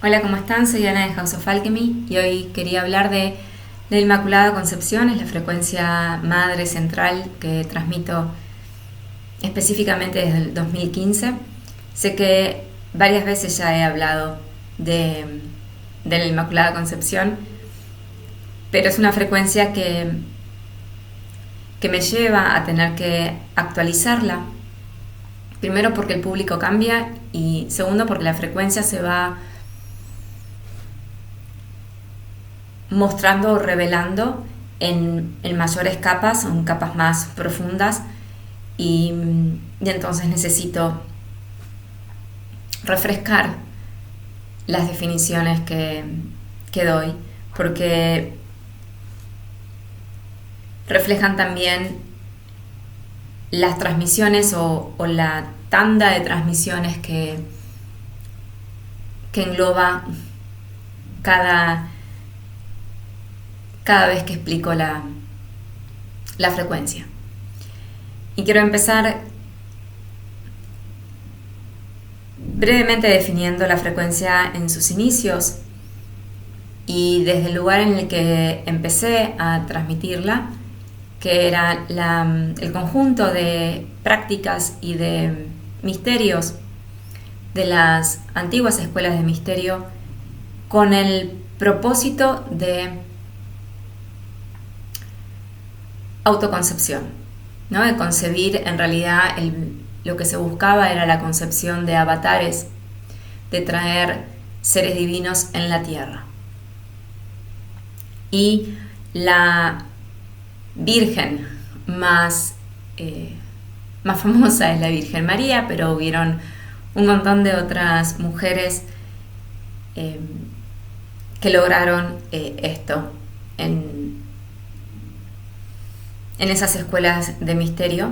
Hola, ¿cómo están? Soy Ana de House of Alchemy y hoy quería hablar de la Inmaculada Concepción. Es la frecuencia madre central que transmito específicamente desde el 2015. Sé que varias veces ya he hablado de la Inmaculada Concepción, pero es una frecuencia que me lleva a tener que actualizarla. Primero porque el público cambia y segundo porque la frecuencia se va mostrando o revelando en mayores capas o en capas más profundas y, y entonces necesito refrescar las definiciones que doy porque reflejan también las transmisiones o la tanda de transmisiones que engloba cada vez que explico la frecuencia. Y quiero empezar brevemente definiendo la frecuencia en sus inicios y desde el lugar en el que empecé a transmitirla, que era el conjunto de prácticas y de misterios de las antiguas escuelas de misterio con el propósito de autoconcepción, ¿no? De concebir, en realidad lo que se buscaba era la concepción de avatares, de traer seres divinos en la tierra. Y la Virgen más famosa es la Virgen María, pero hubieron un montón de otras mujeres que lograron esto en esas escuelas de misterio,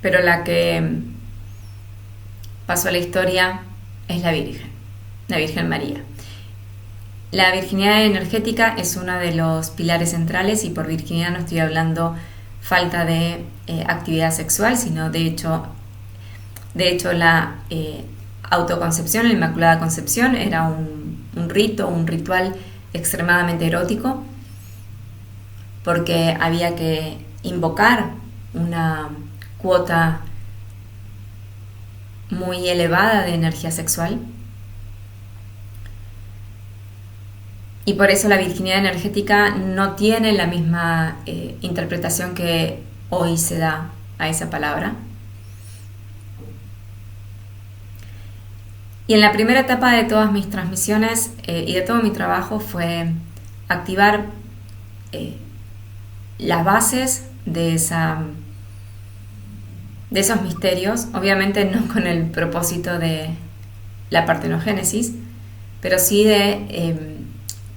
pero la que pasó a la historia es la Virgen María. La virginidad energética es uno de los pilares centrales y por virginidad no estoy hablando falta de actividad sexual, sino de hecho la autoconcepción, la Inmaculada Concepción, era un rito, un ritual extremadamente erótico, porque había que invocar una cuota muy elevada de energía sexual. Y por eso la virginidad energética no tiene la misma interpretación que hoy se da a esa palabra. Y en la primera etapa de todas mis transmisiones y de todo mi trabajo fue activar las bases de esos misterios, obviamente no con el propósito de la partenogénesis, pero sí de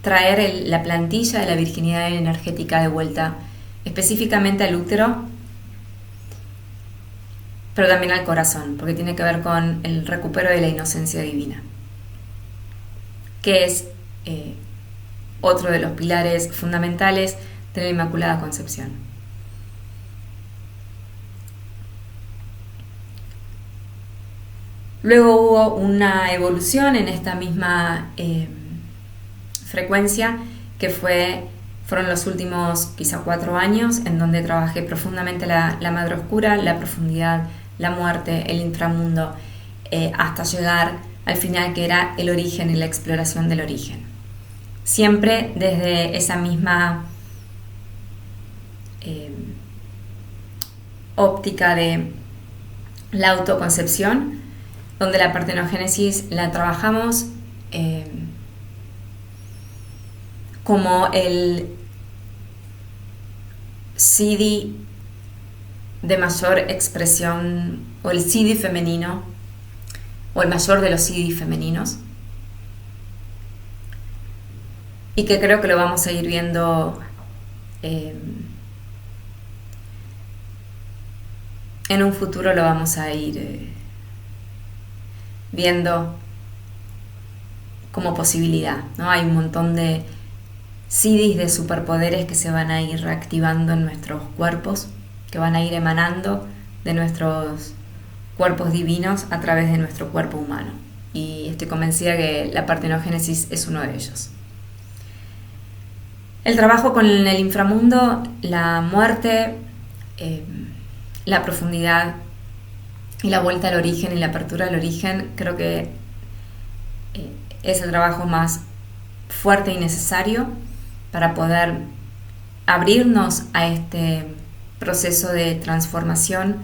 traer la plantilla de la virginidad energética de vuelta, específicamente al útero, pero también al corazón, porque tiene que ver con el recupero de la inocencia divina, que es otro de los pilares fundamentales de la Inmaculada Concepción. Luego hubo una evolución en esta misma frecuencia que fueron los últimos quizá 4 años en donde trabajé profundamente la madre oscura, la profundidad, la muerte, el inframundo, hasta llegar al final que era el origen y la exploración del origen. Siempre desde esa misma óptica de la autoconcepción, donde la partenogénesis la trabajamos como el Siddhi de mayor expresión, o el Siddhi femenino, o el mayor de los Siddhi femeninos, y que creo que lo vamos a ir viendo en un futuro, lo vamos a ir viendo como posibilidad, ¿no? Hay un montón de siddhis de superpoderes que se van a ir reactivando en nuestros cuerpos, que van a ir emanando de nuestros cuerpos divinos a través de nuestro cuerpo humano. y estoy convencida que la partenogénesis es uno de ellos. El trabajo con el inframundo, la muerte, la profundidad y la vuelta al origen y la apertura al origen, creo que es el trabajo más fuerte y necesario para poder abrirnos a este proceso de transformación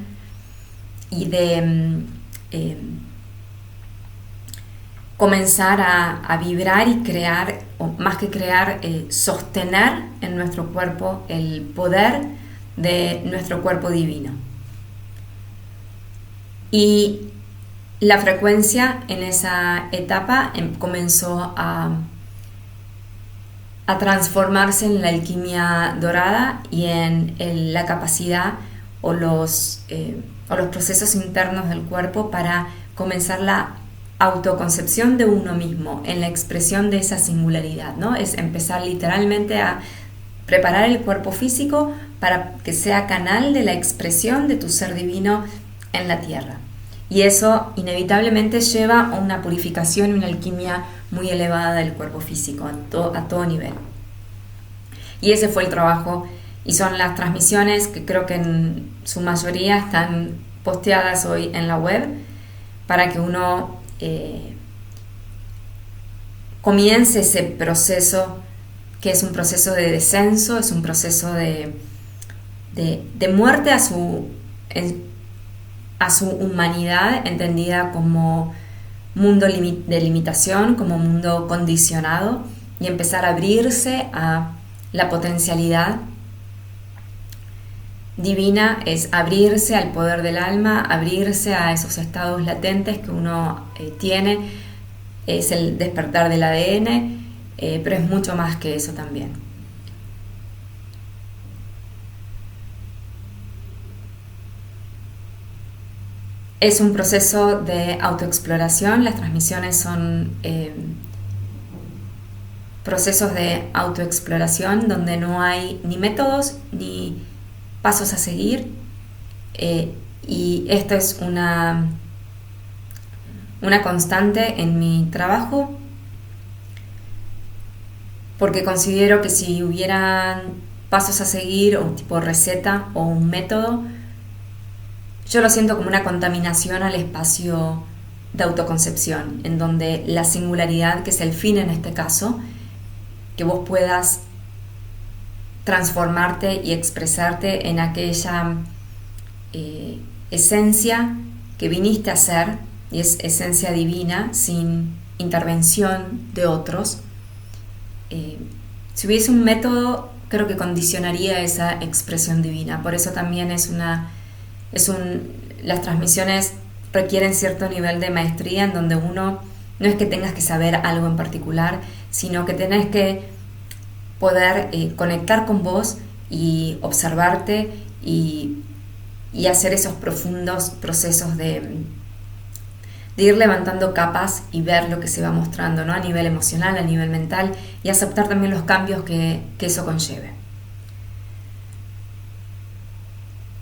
y de comenzar a vibrar y crear, o más que crear, sostener en nuestro cuerpo el poder de nuestro cuerpo divino. Y la frecuencia en esa etapa comenzó a transformarse en la alquimia dorada y en la capacidad o los procesos internos del cuerpo para comenzar la autoconcepción de uno mismo, en la expresión de esa singularidad, ¿no? Es empezar literalmente a preparar el cuerpo físico para que sea canal de la expresión de tu ser divino en la tierra. Y eso inevitablemente lleva a una purificación y una alquimia muy elevada del cuerpo físico a todo nivel. Y ese fue el trabajo, y son las transmisiones que creo que en su mayoría están posteadas hoy en la web para que uno comience ese proceso, que es un proceso de descenso, es un proceso de muerte a su humanidad, entendida como mundo de limitación, como mundo condicionado, y empezar a abrirse a la potencialidad divina. Es abrirse al poder del alma, abrirse a esos estados latentes que uno tiene, es el despertar del ADN, pero es mucho más que eso también. Es un proceso de autoexploración. Las transmisiones son procesos de autoexploración donde no hay ni métodos ni pasos a seguir, y esto es una constante en mi trabajo, porque considero que si hubieran pasos a seguir o un tipo de receta o un método, yo lo siento como una contaminación al espacio de autoconcepción, en donde la singularidad, que es el fin en este caso, que vos puedas transformarte y expresarte en aquella esencia que viniste a ser, y es esencia divina, sin intervención de otros. Si hubiese un método, creo que condicionaría esa expresión divina. Por eso también las transmisiones requieren cierto nivel de maestría, en donde uno no es que tengas que saber algo en particular, sino que tenés que poder conectar con vos y observarte y hacer esos profundos procesos de ir levantando capas y ver lo que se va mostrando, ¿no? A nivel emocional, a nivel mental, y aceptar también los cambios que eso conlleve.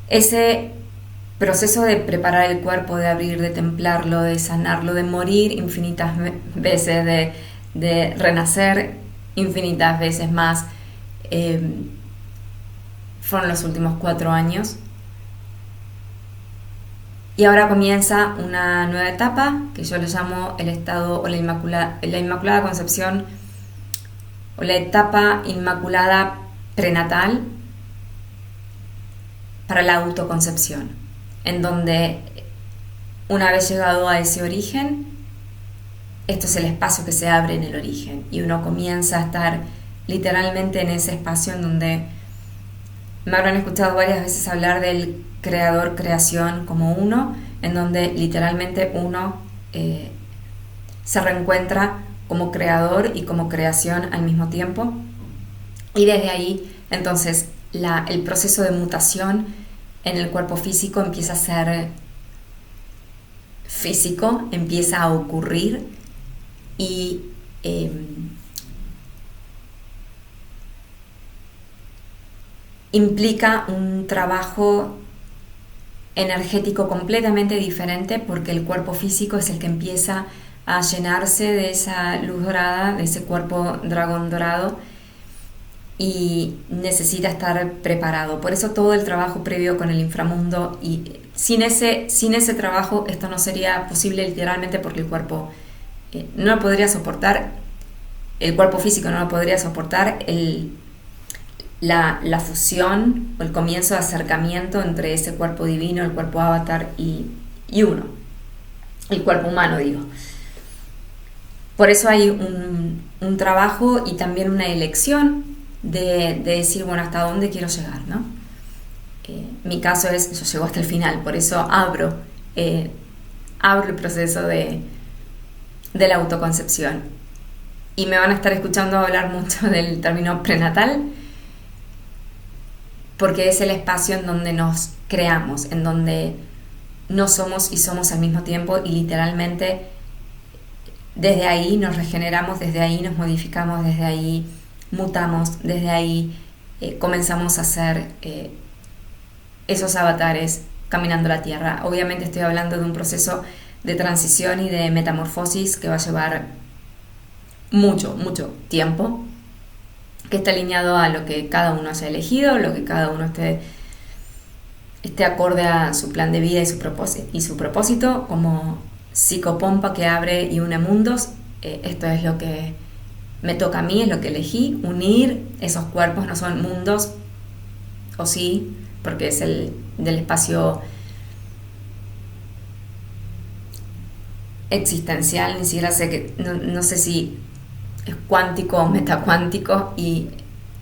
Ese proceso de preparar el cuerpo, de abrir, de templarlo, de sanarlo, de morir infinitas veces, de renacer infinitas veces más, fueron los últimos 4 años. Y ahora comienza una nueva etapa que yo le llamo el estado o la Inmaculada Concepción, o la etapa inmaculada prenatal para la autoconcepción, en donde una vez llegado a ese origen, esto es el espacio que se abre en el origen, y uno comienza a estar literalmente en ese espacio en donde me habrán escuchado varias veces hablar del creador-creación como uno, en donde literalmente uno se reencuentra como creador y como creación al mismo tiempo, y desde ahí entonces el proceso de mutación en el cuerpo físico empieza a ser físico, empieza a ocurrir, y implica un trabajo energético completamente diferente, porque el cuerpo físico es el que empieza a llenarse de esa luz dorada, de ese cuerpo dragón dorado, y necesita estar preparado. Por eso todo el trabajo previo con el inframundo, y sin ese trabajo esto no sería posible literalmente, porque el cuerpo no lo podría soportar, el cuerpo físico no lo podría soportar la fusión o el comienzo de acercamiento entre ese cuerpo divino, el cuerpo avatar y uno, el cuerpo humano, digo. Por eso hay un trabajo y también una elección de decir, bueno, hasta dónde quiero llegar, ¿no? Mi caso es, yo llego hasta el final, por eso abro el proceso de la autoconcepción. Y me van a estar escuchando hablar mucho del término prenatal, porque es el espacio en donde nos creamos, en donde no somos y somos al mismo tiempo, y literalmente desde ahí nos regeneramos, desde ahí nos modificamos, desde ahí mutamos, desde ahí comenzamos a ser esos avatares caminando la tierra. Obviamente estoy hablando de un proceso de transición y de metamorfosis que va a llevar mucho tiempo, que está alineado a lo que cada uno haya elegido, lo que cada uno esté acorde a su plan de vida y su propósito como psicopompa que abre y une mundos. Esto es lo que me toca a mí, es lo que elegí, unir esos cuerpos. No son mundos, o sí, porque es el del espacio existencial, ni siquiera sé que, no sé si es cuántico o metacuántico, y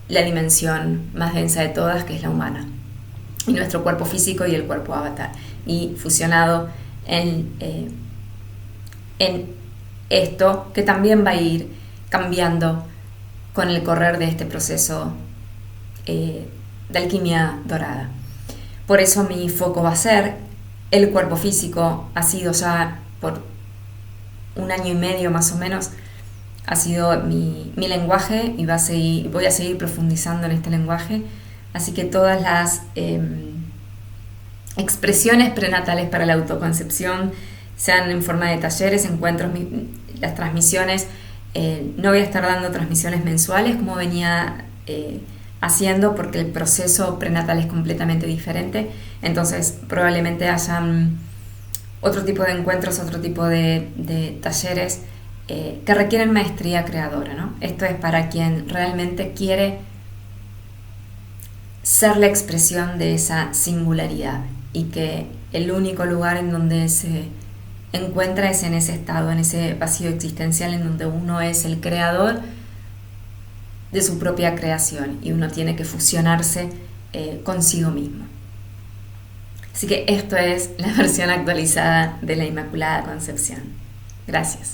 la dimensión más densa de todas, que es la humana, y nuestro cuerpo físico y el cuerpo avatar, y fusionado en esto que también va a ir cambiando con el correr de este proceso de alquimia dorada. Por eso mi foco va a ser el cuerpo físico. Ha sido ya por 1 año y medio más o menos, ha sido mi lenguaje, y voy a seguir profundizando en este lenguaje. Así que todas las expresiones prenatales para la autoconcepción, sean en forma de talleres, encuentros, las transmisiones, no voy a estar dando transmisiones mensuales como venía haciendo, porque el proceso prenatal es completamente diferente. Entonces probablemente hayan otro tipo de encuentros, otro tipo de talleres que requieren maestría creadora, ¿no? Esto es para quien realmente quiere ser la expresión de esa singularidad, y que el único lugar en donde se encuentra es en ese estado, en ese vacío existencial, en donde uno es el creador de su propia creación y uno tiene que fusionarse consigo mismo. Así que esto es la versión actualizada de la Inmaculada Concepción. Gracias.